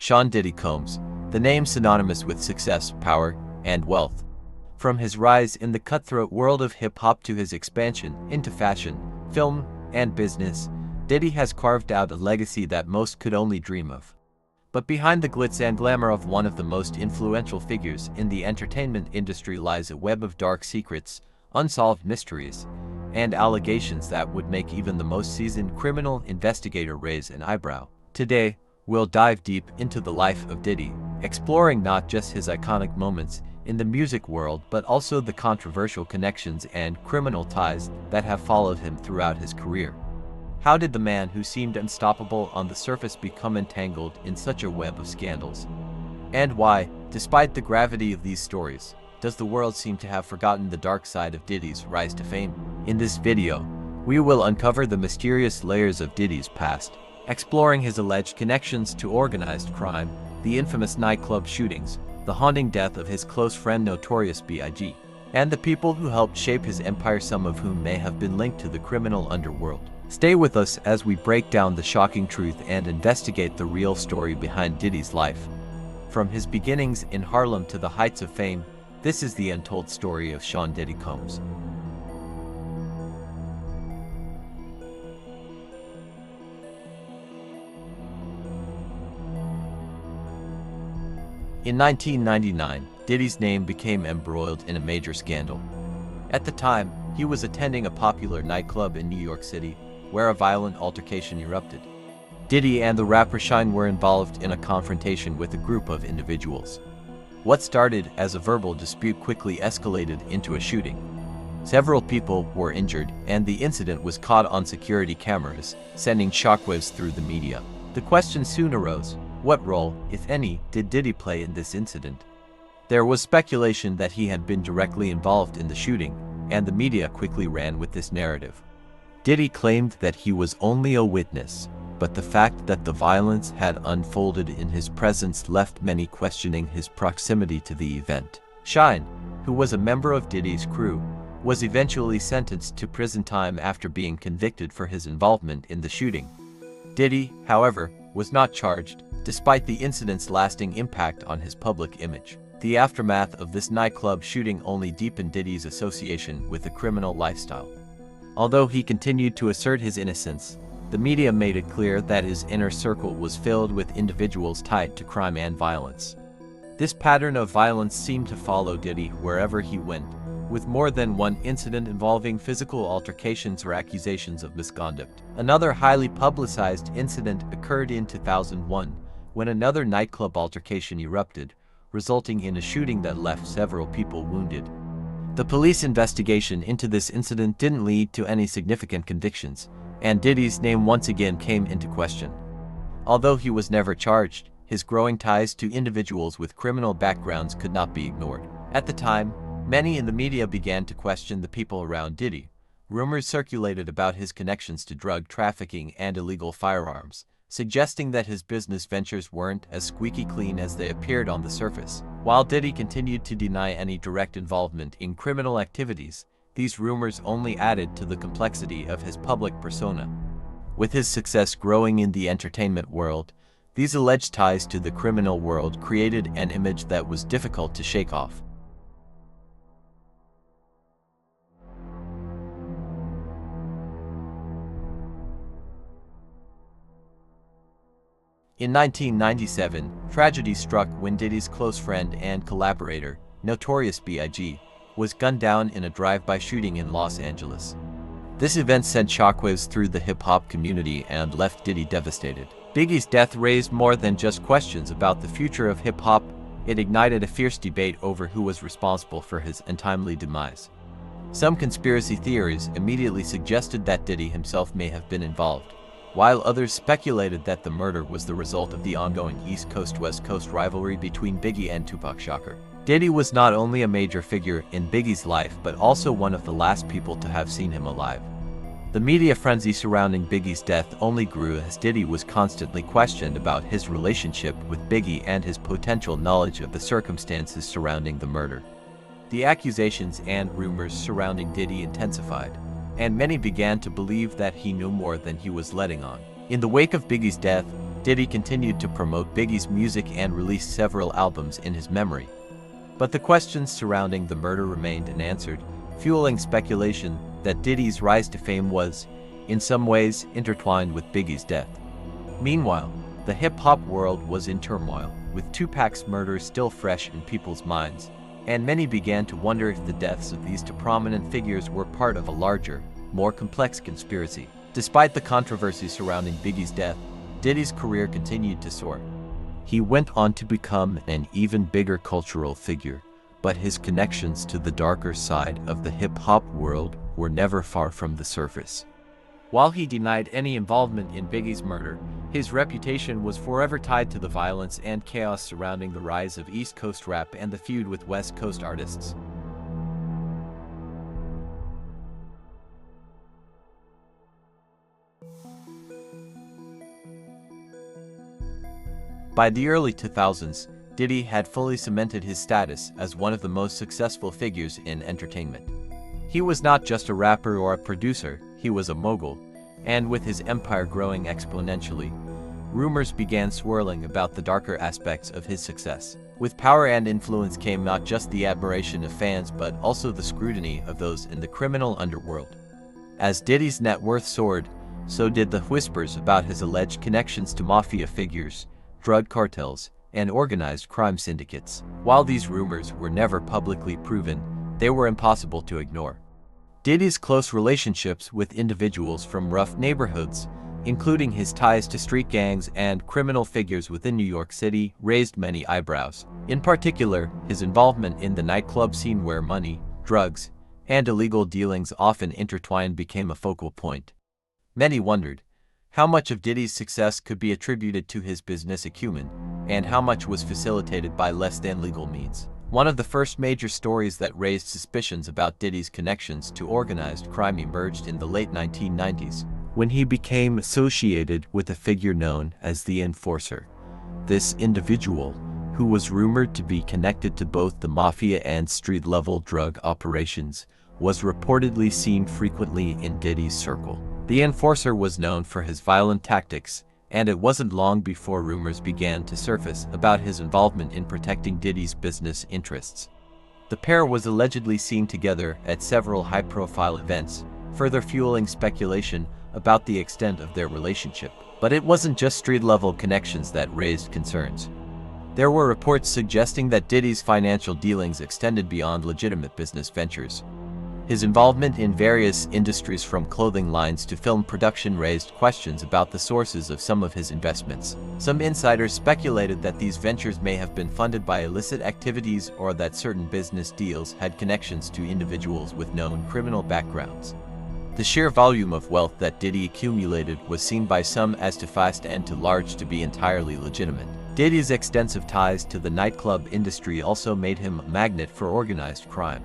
Sean Diddy Combs, the name synonymous with success, power, and wealth. From his rise in the cutthroat world of hip-hop to his expansion into fashion, film, and business, Diddy has carved out a legacy that most could only dream of. But behind the glitz and glamour of one of the most influential figures in the entertainment industry lies a web of dark secrets, unsolved mysteries, and allegations that would make even the most seasoned criminal investigator raise an eyebrow. Today, we'll dive deep into the life of Diddy, exploring not just his iconic moments in the music world but also the controversial connections and criminal ties that have followed him throughout his career. How did the man who seemed unstoppable on the surface become entangled in such a web of scandals? And why, despite the gravity of these stories, does the world seem to have forgotten the dark side of Diddy's rise to fame? In this video, we will uncover the mysterious layers of Diddy's past, exploring his alleged connections to organized crime, the infamous nightclub shootings, the haunting death of his close friend Notorious B.I.G., and the people who helped shape his empire, some of whom may have been linked to the criminal underworld. Stay with us as we break down the shocking truth and investigate the real story behind Diddy's life. From his beginnings in Harlem to the heights of fame, this is the untold story of Sean Diddy Combs. In 1999, Diddy's name became embroiled in a major scandal. At the time, he was attending a popular nightclub in New York City, where a violent altercation erupted. Diddy and the rapper Shine were involved in a confrontation with a group of individuals. What started as a verbal dispute quickly escalated into a shooting. Several people were injured, and the incident was caught on security cameras, sending shockwaves through the media. The question soon arose: what role, if any, did Diddy play in this incident? There was speculation that he had been directly involved in the shooting, and the media quickly ran with this narrative. Diddy claimed that he was only a witness, but the fact that the violence had unfolded in his presence left many questioning his proximity to the event. Shine, who was a member of Diddy's crew, was eventually sentenced to prison time after being convicted for his involvement in the shooting. Diddy, however, was not charged, despite the incident's lasting impact on his public image. The aftermath of this nightclub shooting only deepened Diddy's association with a criminal lifestyle. Although he continued to assert his innocence, the media made it clear that his inner circle was filled with individuals tied to crime and violence. This pattern of violence seemed to follow Diddy wherever he went, with more than one incident involving physical altercations or accusations of misconduct. Another highly publicized incident occurred in 2001, when another nightclub altercation erupted, resulting in a shooting that left several people wounded. The police investigation into this incident didn't lead to any significant convictions, and Diddy's name once again came into question. Although he was never charged, his growing ties to individuals with criminal backgrounds could not be ignored. At the time, many in the media began to question the people around Diddy. Rumors circulated about his connections to drug trafficking and illegal firearms, suggesting that his business ventures weren't as squeaky clean as they appeared on the surface. While Diddy continued to deny any direct involvement in criminal activities, these rumors only added to the complexity of his public persona. With his success growing in the entertainment world, these alleged ties to the criminal world created an image that was difficult to shake off. In 1997, tragedy struck when Diddy's close friend and collaborator, Notorious B.I.G., was gunned down in a drive-by shooting in Los Angeles. This event sent shockwaves through the hip-hop community and left Diddy devastated. Biggie's death raised more than just questions about the future of hip-hop. It ignited a fierce debate over who was responsible for his untimely demise. Some conspiracy theories immediately suggested that Diddy himself may have been involved, while others speculated that the murder was the result of the ongoing East Coast-West Coast rivalry between Biggie and Tupac Shakur. Diddy was not only a major figure in Biggie's life but also one of the last people to have seen him alive. The media frenzy surrounding Biggie's death only grew as Diddy was constantly questioned about his relationship with Biggie and his potential knowledge of the circumstances surrounding the murder. The accusations and rumors surrounding Diddy intensified, and many began to believe that he knew more than he was letting on. In the wake of Biggie's death, Diddy continued to promote Biggie's music and released several albums in his memory. But the questions surrounding the murder remained unanswered, fueling speculation that Diddy's rise to fame was, in some ways, intertwined with Biggie's death. Meanwhile, the hip-hop world was in turmoil, with Tupac's murder still fresh in people's minds, and many began to wonder if the deaths of these two prominent figures were part of a larger, more complex conspiracy. Despite the controversy surrounding Biggie's death, Diddy's career continued to soar. He went on to become an even bigger cultural figure, but his connections to the darker side of the hip-hop world were never far from the surface. While he denied any involvement in Biggie's murder, his reputation was forever tied to the violence and chaos surrounding the rise of East Coast rap and the feud with West Coast artists. By the early 2000s, Diddy had fully cemented his status as one of the most successful figures in entertainment. He was not just a rapper or a producer, he was a mogul, and with his empire growing exponentially, rumors began swirling about the darker aspects of his success. With power and influence came not just the admiration of fans but also the scrutiny of those in the criminal underworld. As Diddy's net worth soared, so did the whispers about his alleged connections to mafia figures, drug cartels, and organized crime syndicates. While these rumors were never publicly proven, they were impossible to ignore. Diddy's close relationships with individuals from rough neighborhoods, including his ties to street gangs and criminal figures within New York City, raised many eyebrows. In particular, his involvement in the nightclub scene where money, drugs, and illegal dealings often intertwined became a focal point. Many wondered how much of Diddy's success could be attributed to his business acumen, and how much was facilitated by less than legal means. One of the first major stories that raised suspicions about Diddy's connections to organized crime emerged in the late 1990s, when he became associated with a figure known as the Enforcer. This individual, who was rumored to be connected to both the mafia and street-level drug operations, was reportedly seen frequently in Diddy's circle. The Enforcer was known for his violent tactics, and it wasn't long before rumors began to surface about his involvement in protecting Diddy's business interests. The pair was allegedly seen together at several high-profile events, further fueling speculation about the extent of their relationship. But it wasn't just street-level connections that raised concerns. There were reports suggesting that Diddy's financial dealings extended beyond legitimate business ventures. His involvement in various industries from clothing lines to film production raised questions about the sources of some of his investments. Some insiders speculated that these ventures may have been funded by illicit activities or that certain business deals had connections to individuals with known criminal backgrounds. The sheer volume of wealth that Diddy accumulated was seen by some as too vast and too large to be entirely legitimate. Diddy's extensive ties to the nightclub industry also made him a magnet for organized crime.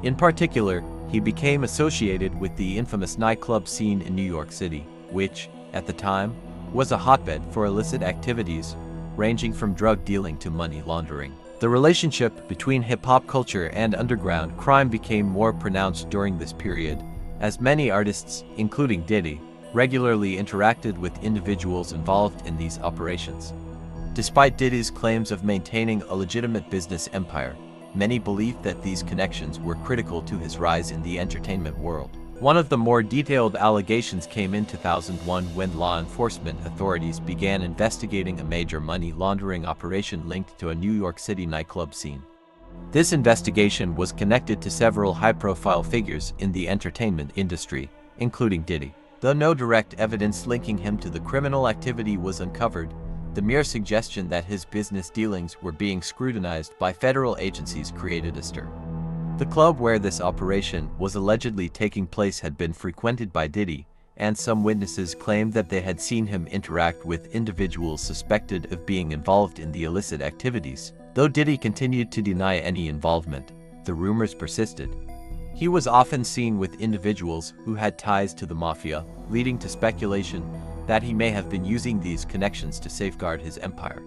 In particular, he became associated with the infamous nightclub scene in New York City, which, at the time, was a hotbed for illicit activities, ranging from drug dealing to money laundering. The relationship between hip-hop culture and underground crime became more pronounced during this period, as many artists, including Diddy, regularly interacted with individuals involved in these operations. Despite Diddy's claims of maintaining a legitimate business empire, many believed that these connections were critical to his rise in the entertainment world. One of the more detailed allegations came in 2001 when law enforcement authorities began investigating a major money laundering operation linked to a New York City nightclub scene. This investigation was connected to several high-profile figures in the entertainment industry, including Diddy. Though no direct evidence linking him to the criminal activity was uncovered, the mere suggestion that his business dealings were being scrutinized by federal agencies created a stir. The club where this operation was allegedly taking place had been frequented by Diddy, and some witnesses claimed that they had seen him interact with individuals suspected of being involved in the illicit activities. Though Diddy continued to deny any involvement, the rumors persisted. He was often seen with individuals who had ties to the mafia, leading to speculation that he may have been using these connections to safeguard his empire.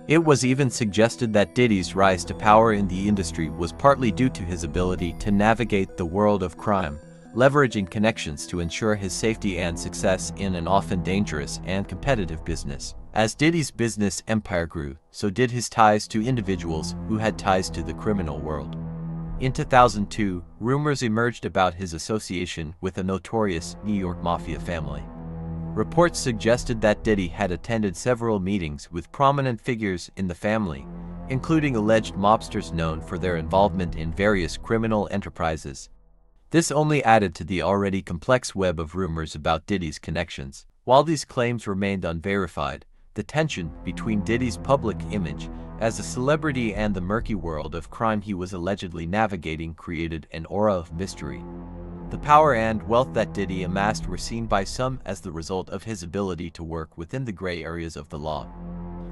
It was even suggested that Diddy's rise to power in the industry was partly due to his ability to navigate the world of crime, leveraging connections to ensure his safety and success in an often dangerous and competitive business. As Diddy's business empire grew, so did his ties to individuals who had ties to the criminal world. In 2002, rumors emerged about his association with a notorious New York mafia family. Reports suggested that Diddy had attended several meetings with prominent figures in the family, including alleged mobsters known for their involvement in various criminal enterprises. This only added to the already complex web of rumors about Diddy's connections. While these claims remained unverified, the tension between Diddy's public image as a celebrity and the murky world of crime he was allegedly navigating created an aura of mystery. The power and wealth that Diddy amassed were seen by some as the result of his ability to work within the gray areas of the law.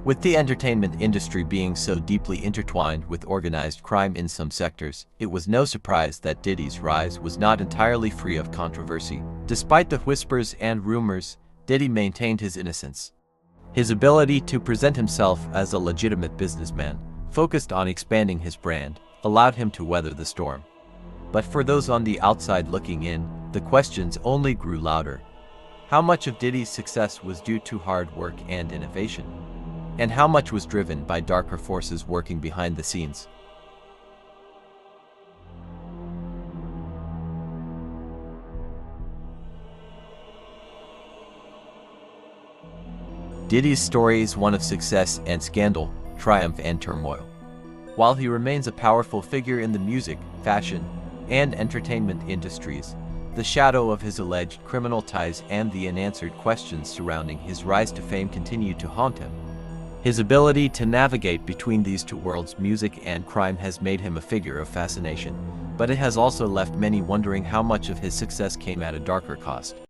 With the entertainment industry being so deeply intertwined with organized crime in some sectors, it was no surprise that Diddy's rise was not entirely free of controversy. Despite the whispers and rumors, Diddy maintained his innocence. His ability to present himself as a legitimate businessman, focused on expanding his brand, allowed him to weather the storm. But for those on the outside looking in, the questions only grew louder. How much of Diddy's success was due to hard work and innovation? And how much was driven by darker forces working behind the scenes? Diddy's story is one of success and scandal, triumph and turmoil. While he remains a powerful figure in the music, fashion, and entertainment industries, the shadow of his alleged criminal ties and the unanswered questions surrounding his rise to fame continue to haunt him. His ability to navigate between these two worlds, music and crime, has made him a figure of fascination, but it has also left many wondering how much of his success came at a darker cost.